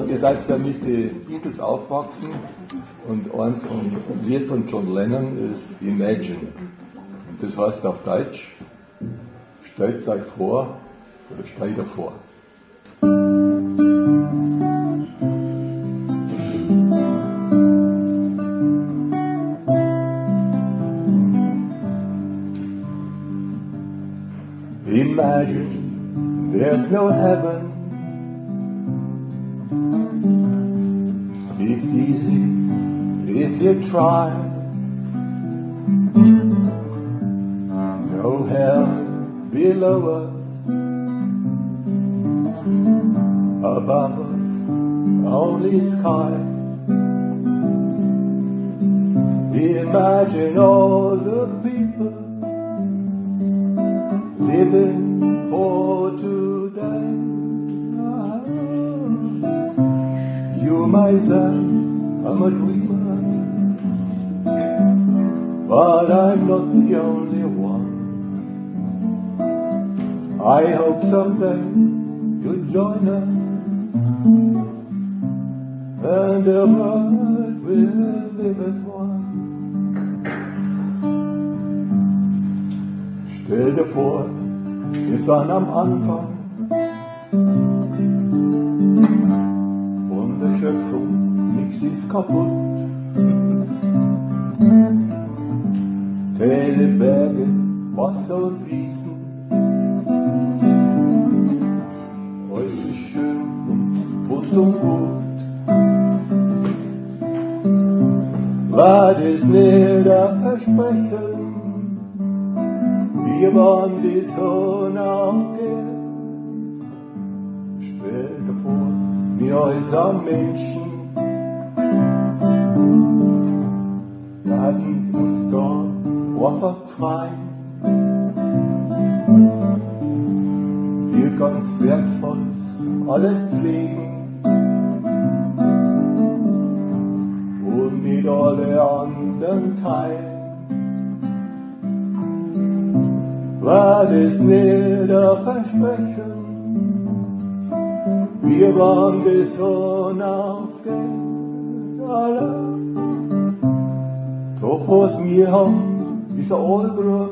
ihr seid ja mit den Beatles aufgewachsen und eins vom Lied von John Lennon ist Imagine. Und das heißt auf Deutsch, stellt euch vor oder stellt euch vor. Imagine there's no heaven. It's easy if you try. No hell below us, above us only sky. Imagine all the people living for today. You might say I'm a dreamer, but I'm not the only one. I hope someday you'll join us, and the world will live as one. Stell dir vor, wir sind am Anfang von der Schöpfung, nix ist kaputt. Täler, Berge, Wasser und Wiesen, alles ist schön und bunt und gut. War das nicht ein Versprechen? Wir waren die Sonne aufgeht. Stell dir vor, wir als Menschen hatten uns da einfach frei. Wir ganz wertvolles alles pflegen und mit alle anderen teilen. War das nicht ein Versprechen? Wir waren die Sonne aufgeht, allein. Doch was wir haben, ist ein Allgrund,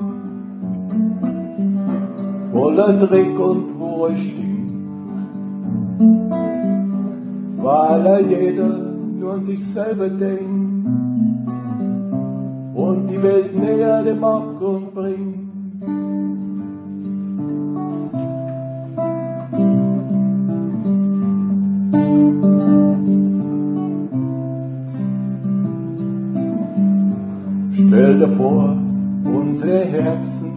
voller Dreck und wo es stinkt. Weil jeder nur an sich selber denkt und die Welt näher dem Abgrund bringt. Stell dir vor, unsere Herzen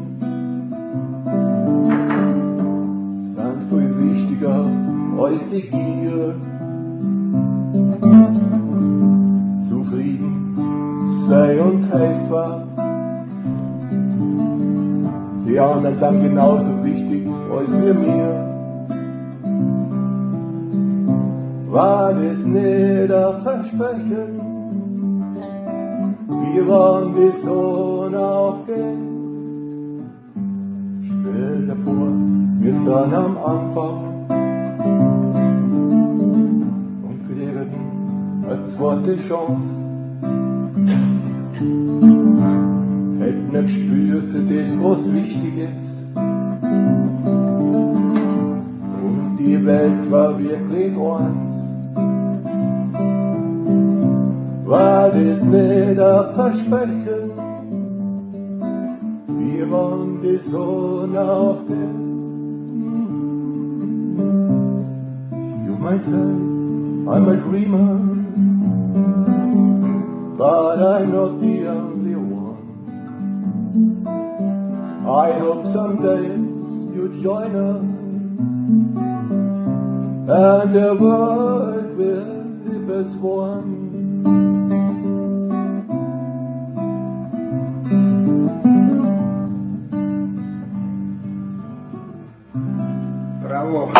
sind viel wichtiger als die Gier. Zufrieden sei und helfer. Die anderen sind genauso wichtig als wir mir. War das nicht ein Versprechen? Wir waren die Sonne aufgeht. Stell dir vor, wir sind am Anfang und kriegen eine zweite Chance. Hätten ein Gespür für das, was wichtig ist. Und die Welt war wirklich eins. War das nicht ein Versprechen? Wir waren die Sonne aufgeht. You might say I'm a dreamer, but I'm not the only one. I hope someday you join us, and the world will live as one. Bravo.